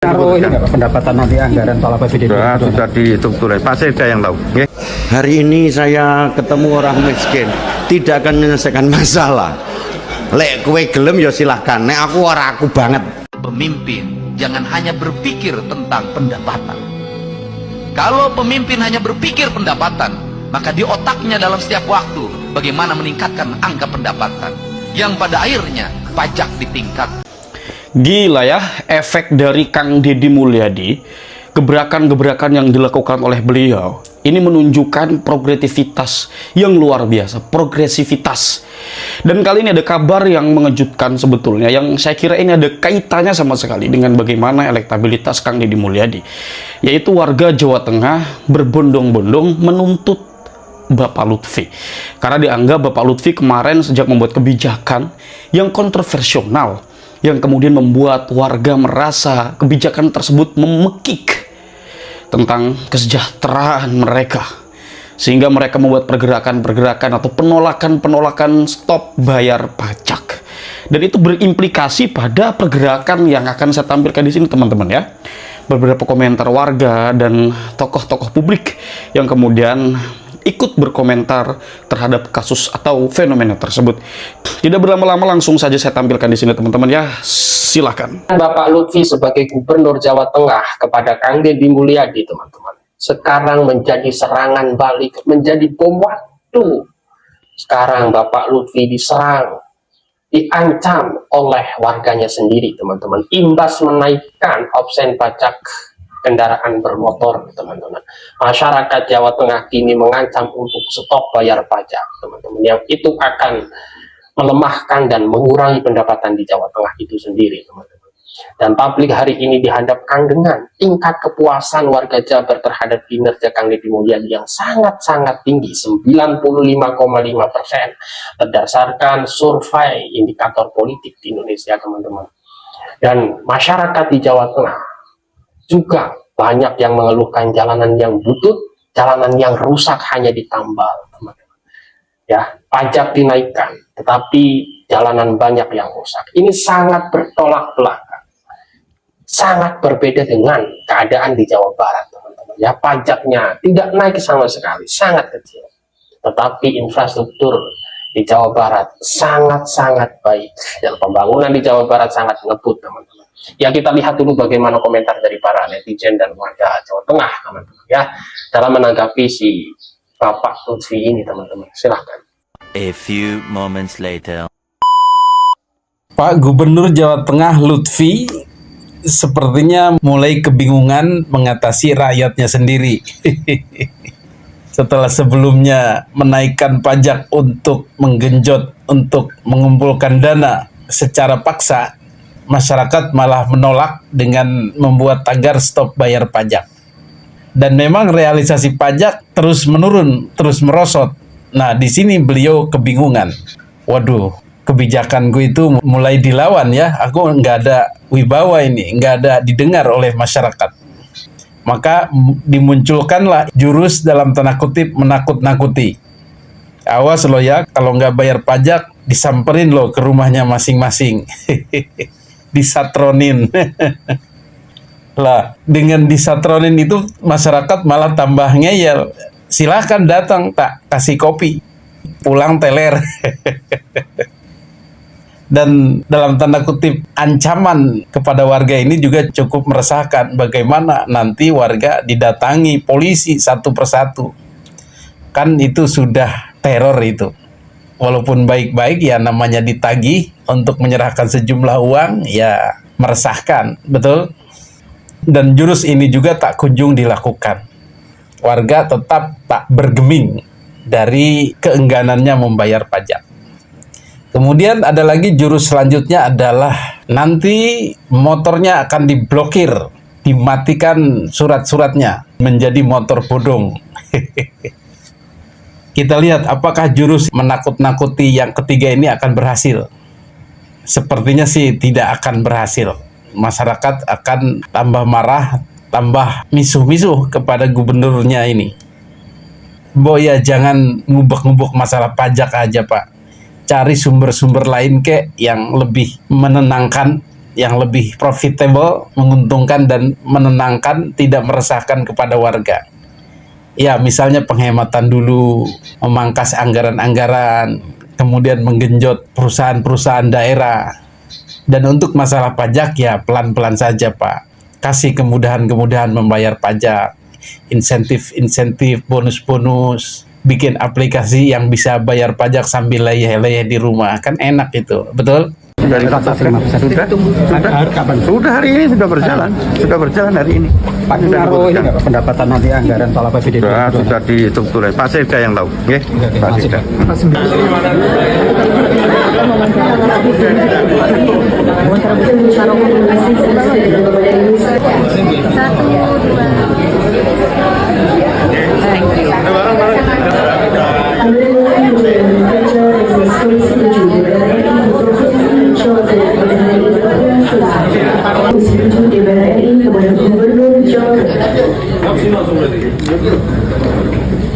Taruh ini nggak pendapatan nanti anggaran soal APBD? Sudah dihitung tulis. Pak Sekda yang tahu. Okay. Hari ini saya ketemu orang miskin, tidak akan menyelesaikan masalah. Lek kue gelem ya silahkan. Nek aku ora aku banget. Pemimpin jangan hanya berpikir tentang pendapatan. Kalau pemimpin hanya berpikir pendapatan, maka di otaknya dalam setiap waktu bagaimana meningkatkan angka pendapatan, yang pada akhirnya pajak ditingkatkan. Gila ya, efek dari Kang Deddy Mulyadi, gebrakan-gebrakan yang dilakukan oleh beliau, ini menunjukkan progresivitas yang luar biasa, progresivitas. Dan kali ini ada kabar yang mengejutkan sebetulnya, yang saya kira ini ada kaitannya sama sekali dengan bagaimana elektabilitas Kang Deddy Mulyadi, yaitu warga Jawa Tengah berbondong-bondong menuntut Bapak Lutfi, karena dianggap Bapak Lutfi kemarin sejak membuat kebijakan yang kontroversial, yang kemudian membuat warga merasa kebijakan tersebut memekik tentang kesejahteraan mereka, sehingga mereka membuat pergerakan-pergerakan atau penolakan-penolakan stop bayar pajak. Dan itu berimplikasi pada pergerakan yang akan saya tampilkan di sini, teman-teman ya. Beberapa komentar warga dan tokoh-tokoh publik yang kemudian ikut berkomentar terhadap kasus atau fenomena tersebut. Tidak berlama-lama, langsung saja saya tampilkan di sini, teman-teman ya. Silakan. Bapak Lutfi sebagai Gubernur Jawa Tengah kepada Kang Deddy Mulyadi, teman-teman, sekarang menjadi serangan balik, menjadi bom waktu. Sekarang Bapak Lutfi diserang, diancam oleh warganya sendiri, teman-teman. Imbas menaikkan obsen pajak kendaraan bermotor, teman-teman. Masyarakat Jawa Tengah kini mengancam untuk stop bayar pajak, teman-teman, yang itu akan melemahkan dan mengurangi pendapatan di Jawa Tengah itu sendiri, teman-teman. Dan publik hari ini dihadapkan dengan tingkat kepuasan warga Jabar terhadap kinerja Kang Deddy Mulyadi yang sangat-sangat tinggi, 95,5%, berdasarkan survei indikator politik di Indonesia, teman-teman. Dan masyarakat di Jawa Tengah juga banyak yang mengeluhkan jalanan yang butut, jalanan yang rusak hanya ditambal, teman-teman. Ya, pajak dinaikkan, tetapi jalanan banyak yang rusak. Ini sangat bertolak belakang, sangat berbeda dengan keadaan di Jawa Barat, teman-teman. Ya, pajaknya tidak naik sama sekali, sangat kecil. Tetapi infrastruktur di Jawa Barat sangat-sangat baik, dan pembangunan di Jawa Barat sangat ngebut, teman-teman. Ya, kita lihat dulu bagaimana komentar dari para netizen dan warga Jawa Tengah, teman-teman ya, dalam menanggapi si Bapak Lutfi ini, teman-teman. Silahkan. A few moments later. Pak Gubernur Jawa Tengah Lutfi sepertinya mulai kebingungan mengatasi rakyatnya sendiri. Setelah sebelumnya menaikkan pajak untuk menggenjot, untuk mengumpulkan dana secara paksa, masyarakat malah menolak dengan membuat tagar stop bayar pajak. Dan memang realisasi pajak terus menurun, terus merosot. Nah, di sini beliau kebingungan. Waduh, kebijakanku itu mulai dilawan ya. Aku nggak ada wibawa ini, nggak ada didengar oleh masyarakat. Maka dimunculkanlah jurus dalam tanda kutip menakut-nakuti. Awas lo ya, kalau nggak bayar pajak, disamperin lo ke rumahnya masing-masing. Disatronin. Lah, dengan disatronin itu masyarakat malah tambah ngeyel. Silahkan datang, tak kasih kopi, pulang teler. Dan dalam tanda kutip ancaman kepada warga ini juga cukup meresahkan. Bagaimana nanti warga didatangi polisi satu persatu, kan itu sudah teror itu. Walaupun baik-baik ya, namanya ditagih untuk menyerahkan sejumlah uang, ya meresahkan, betul? Dan jurus ini juga tak kunjung dilakukan. Warga tetap tak bergeming dari keengganannya membayar pajak. Kemudian ada lagi jurus selanjutnya adalah nanti motornya akan diblokir, dimatikan surat-suratnya, menjadi motor bodong. Kita lihat apakah jurus menakut-nakuti yang ketiga ini akan berhasil. Sepertinya sih tidak akan berhasil. Masyarakat akan tambah marah, tambah misuh-misuh kepada gubernurnya ini. Bo ya, jangan ngubek-ngubek masalah pajak aja, Pak. Cari sumber-sumber lain kek yang lebih menenangkan yang lebih profitable, menguntungkan dan menenangkan, tidak meresahkan kepada warga. Ya, misalnya penghematan dulu, memangkas anggaran-anggaran, kemudian menggenjot perusahaan-perusahaan daerah. Dan untuk masalah pajak ya pelan-pelan saja Pak. Kasih kemudahan-kemudahan membayar pajak, insentif-insentif, bonus-bonus, bikin aplikasi yang bisa bayar pajak sambil leyeh-leyeh di rumah, kan enak itu, betul? Dari kota sudah hari ini sudah berjalan hari ini. Pak, ngaruh ini nggak pendapatan nanti anggaran soal APBD? Sudah dihitung betul. Pak Sekda yang tahu, ya? Pak Sekda.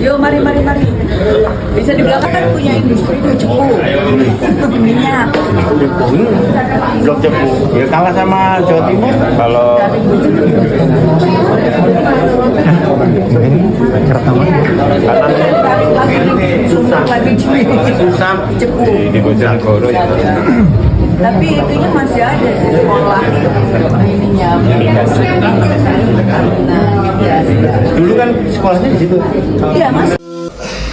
Yo, mari. Bisa di belakang kan punya industri tuh cepu. Minyak. Blok Cepu. Ya kalah sama Jawa Timur. Kalau susah cepu. di Bojonegoro ya. Tapi itunya masih ada sih sekolah ininya. Dulu kan sekolahnya di situ. Iya, Mas.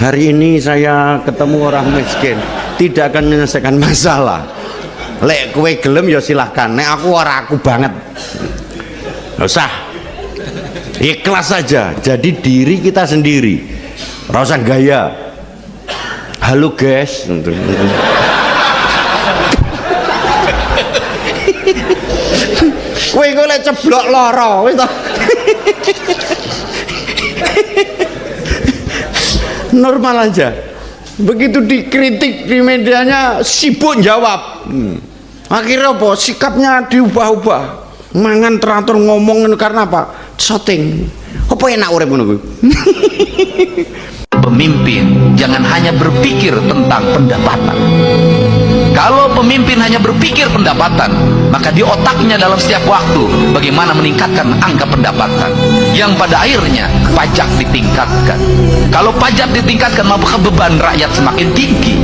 Hari ini saya ketemu orang miskin, tidak akan menyelesaikan masalah. Lek kue gelem ya silahkan, nek aku banget. Nggak usah, ikhlas saja, jadi diri kita sendiri, nggak usah gaya. Halo guys, kue lek ceblok loro, normal aja. Begitu dikritik di medianya sibuk jawab. Akhirnya apa? Sikapnya diubah-ubah. Mangan teratur ngomong karena apa? Shooting. Apa enak urip ngono kuwi? Pemimpin jangan hanya berpikir tentang pendapatan. Kalau pemimpin hanya berpikir pendapatan, maka di otaknya dalam setiap waktu bagaimana meningkatkan angka pendapatan, yang pada akhirnya pajak ditingkatkan. Kalau pajak ditingkatkan, maka beban rakyat semakin tinggi.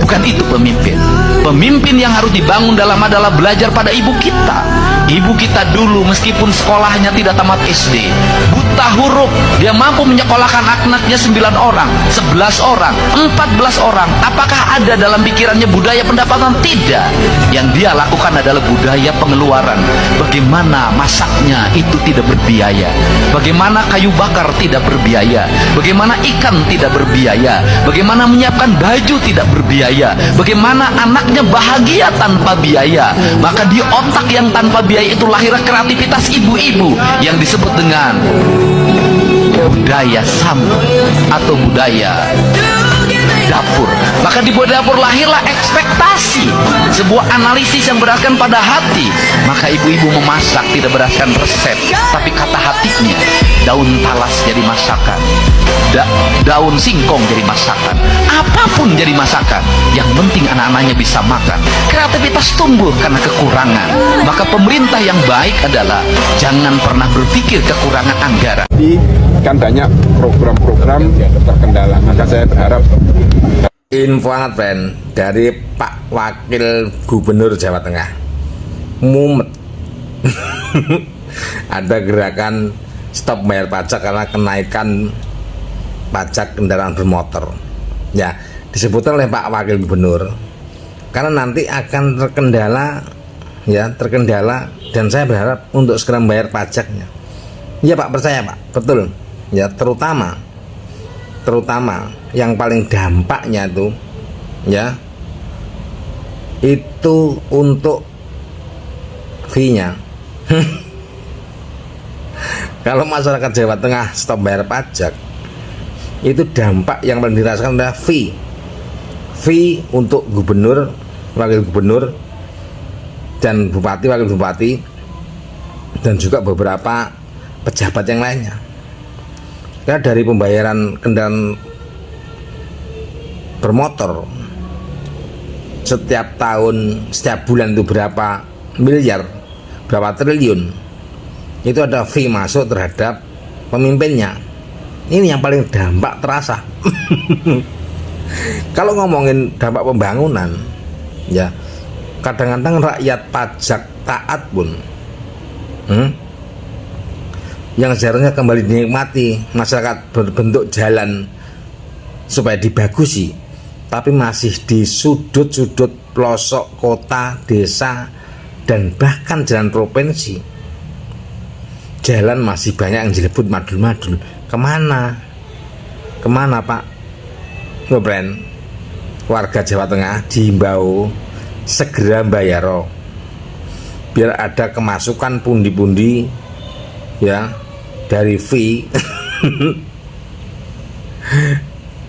Bukan itu pemimpin. Pemimpin yang harus dibangun adalah belajar pada ibu kita. Ibu kita dulu meskipun sekolahnya tidak tamat SD, buta huruf, dia mampu menyekolahkan anaknya 9 orang, 11 orang, 14 orang. Apakah ada dalam pikirannya budaya pendapatan? Tidak. Yang dia lakukan adalah budaya pengeluaran. Bagaimana masaknya itu tidak berbiaya, bagaimana kayu bakar tidak berbiaya, bagaimana ikan tidak berbiaya, bagaimana menyiapkan baju tidak berbiaya, bagaimana anaknya bahagia tanpa biaya. Maka di otak yang tanpa biaya itu lahir kreativitas ibu-ibu yang disebut dengan budaya sambut atau budaya dapur. Maka di budaya dapur lahirlah ekspektasi, sebuah analisis yang berdasarkan pada hati. Maka ibu-ibu memasak tidak berdasarkan resep, tapi kata hatinya. Daun talas jadi masakan, daun singkong jadi masakan, apapun jadi masakan, yang penting anak-anaknya bisa makan. Kreativitas tumbuh karena kekurangan. Maka pemerintah yang baik adalah jangan pernah berpikir kekurangan anggaran. Kan banyak program-program yang terkendala, maka saya berharap info hangat friend dari Pak Wakil Gubernur Jawa Tengah mumet. Ada gerakan stop bayar pajak karena kenaikan pajak kendaraan bermotor, ya disebutkan oleh Pak Wakil Gubernur karena nanti akan terkendala, dan saya berharap untuk segera membayar pajaknya. Ya Pak, percaya Pak, betul ya, terutama yang paling dampaknya itu ya itu untuk fee-nya. Kalau masyarakat Jawa Tengah stop bayar pajak, itu dampak yang paling dirasakan adalah fee untuk gubernur, wakil gubernur, dan bupati, wakil bupati, dan juga beberapa pejabat yang lainnya. Karena dari pembayaran kendaraan bermotor setiap tahun, setiap bulan itu berapa miliar, berapa triliun, itu ada fee masuk terhadap pemimpinnya. Ini yang paling dampak terasa. Kalau ngomongin dampak pembangunan, ya kadang-kadang rakyat pajak taat pun yang seharusnya kembali dinikmati masyarakat berbentuk jalan supaya dibagusi, tapi masih di sudut-sudut pelosok kota, desa, dan bahkan jalan provinsi. Jalan masih banyak yang dilebut madul-madul. Kemana Pak Ngobren? Warga Jawa Tengah diimbau segera bayar, biar ada kemasukan pundi-pundi ya dari fee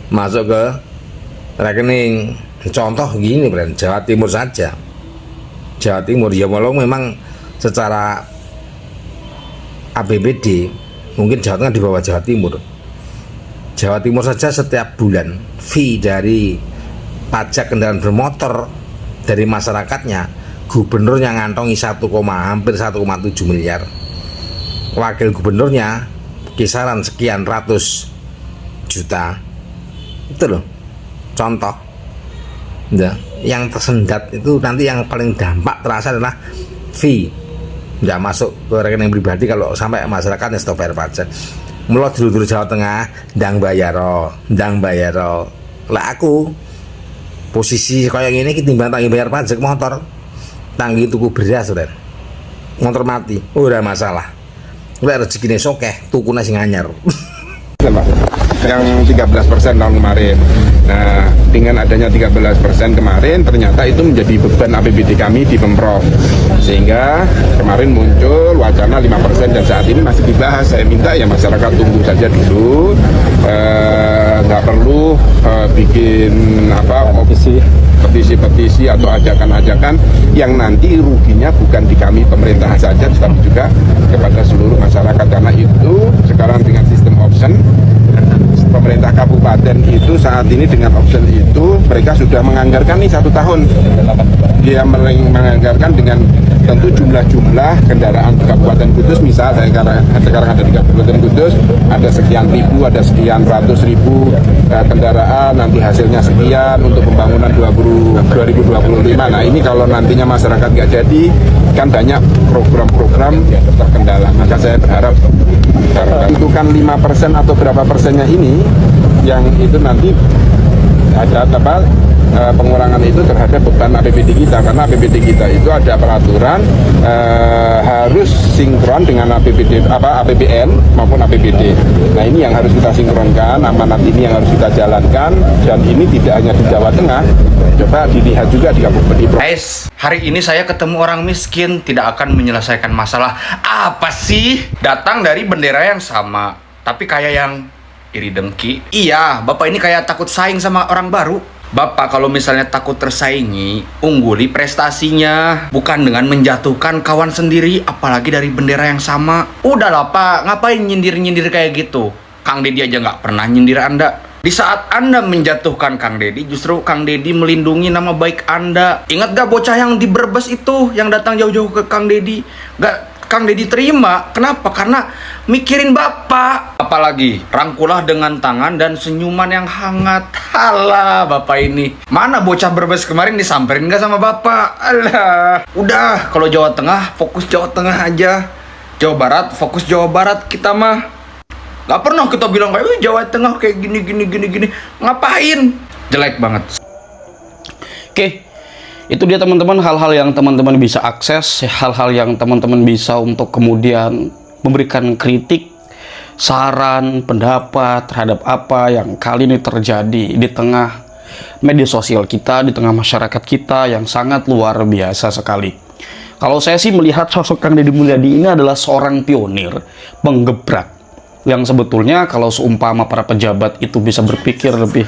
masuk ke rekening. Contoh gini, Bren, Jawa Timur saja. Jawa Timur ya, walau memang secara APBD mungkin Jawa Tengah di bawah Jawa Timur. Jawa Timur saja setiap bulan fee dari pajak kendaraan bermotor dari masyarakatnya, gubernurnya ngantongi hampir 1,7 miliar. Wakil gubernurnya kisaran sekian ratus juta. Itu loh contoh ya, yang tersendat itu nanti yang paling dampak terasa adalah fee, nggak masuk ke rekening pribadi kalau sampai masyarakatnya stop bayar pajak. Mulai dulu Jawa Tengah ndang bayaro lah aku posisi kayak gini ketimbang tanggi bayar pajak motor, tanggi tuku beras udah motor mati udah masalah, udah rezeki sokeh tuku nasi nganyar. Yang 13% tahun kemarin. Nah, dengan adanya 13% kemarin, ternyata itu menjadi beban APBD kami di Pemprov. Sehingga kemarin muncul wacana 5% dan saat ini masih dibahas. Saya minta ya masyarakat tunggu saja dulu, nggak perlu bikin petisi atau ajakan-ajakan yang nanti ruginya bukan di kami pemerintahan saja, tetapi juga kepada seluruh masyarakat. Karena itu sekarang dengan sistem option, pemerintah kabupaten itu saat ini dengan option itu mereka sudah menganggarkan nih 1 tahun. Dia menganggarkan dengan tentu jumlah kendaraan di Kabupaten Kudus. Misal saya sekarang ada di Kabupaten Kudus, ada sekian ribu, ada sekian ratus ribu kendaraan, nanti hasilnya sekian untuk pembangunan 2025. Nah ini kalau nantinya masyarakat nggak jadi, kan banyak program-program yang terkendala. Maka saya berharap tentukan 5% atau berapa persennya ini yang itu nanti ada pengurangan itu terhadap beban APBD kita, karena APBD kita itu ada peraturan harus sinkron dengan APBN maupun APBD. Nah ini yang harus kita sinkronkan, amanat ini yang harus kita jalankan, dan ini tidak hanya di Jawa Tengah, coba dilihat juga di Kabupaten. Guys, hari ini saya ketemu orang miskin tidak akan menyelesaikan masalah. Apa sih? Datang dari bendera yang sama, tapi kayak yang iri dengki. Iya, Bapak ini kayak takut saing sama orang baru. Bapak kalau misalnya takut tersaingi, ungguli prestasinya, bukan dengan menjatuhkan kawan sendiri, apalagi dari bendera yang sama. Udahlah Pak, ngapain nyindir-nyindir kayak gitu? Kang Deddy aja nggak pernah nyindir Anda. Di saat Anda menjatuhkan Kang Deddy, justru Kang Deddy melindungi nama baik Anda. Ingat gak bocah yang di Brebes itu, yang datang jauh-jauh ke Kang Deddy? Kang Deddy terima. Kenapa? Karena mikirin Bapak. Apalagi rangkulah dengan tangan dan senyuman yang hangat. Halah Bapak ini. Mana bocah Brebes kemarin disamperin gak sama Bapak? Alah. Udah, kalau Jawa Tengah fokus Jawa Tengah aja. Jawa Barat fokus Jawa Barat kita mah. Gak pernah kita bilang kayak Jawa Tengah kayak gini. Ngapain? Jelek banget. Oke. Itu dia teman-teman, hal-hal yang teman-teman bisa akses, hal-hal yang teman-teman bisa untuk kemudian memberikan kritik, saran, pendapat terhadap apa yang kali ini terjadi di tengah media sosial kita, di tengah masyarakat kita yang sangat luar biasa sekali. Kalau saya sih melihat sosok Kang Deddy Mulyadi ini adalah seorang pionir, penggebrak, yang sebetulnya kalau seumpama para pejabat itu bisa berpikir lebih,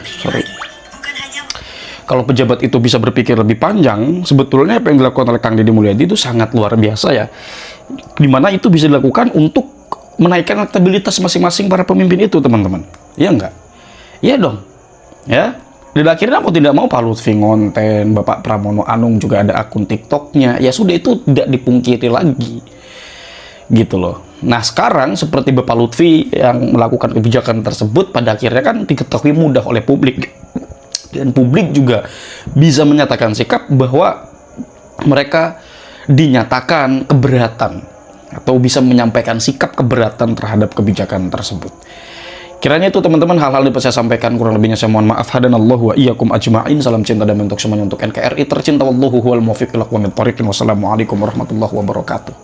kalau pejabat itu bisa berpikir lebih panjang, sebetulnya apa yang dilakukan oleh Kang Deddy Mulyadi itu sangat luar biasa ya. Dimana itu bisa dilakukan untuk menaikkan elektabilitas masing-masing para pemimpin itu, teman-teman. Iya enggak? Iya dong. Ya. Dan akhirnya mau tidak mau Pak Lutfi ngonten, Bapak Pramono Anung juga ada akun TikToknya. Ya sudah, itu tidak dipungkiri lagi. Gitu loh. Nah sekarang seperti Bapak Lutfi yang melakukan kebijakan tersebut pada akhirnya kan diketahui mudah oleh publik. Dan publik juga bisa menyatakan sikap bahwa mereka dinyatakan keberatan atau bisa menyampaikan sikap keberatan terhadap kebijakan tersebut. Kiranya itu teman-teman hal-hal yang saya sampaikan, kurang lebihnya saya mohon maaf. Hadanallahu wa iyyakum ajma'in. Salam cinta dan untuk semuanya untuk NKRI tercinta. Wallahu huwal muwaffiq ila aqwamit thoriq. Wassalamualaikum warahmatullahi wabarakatuh.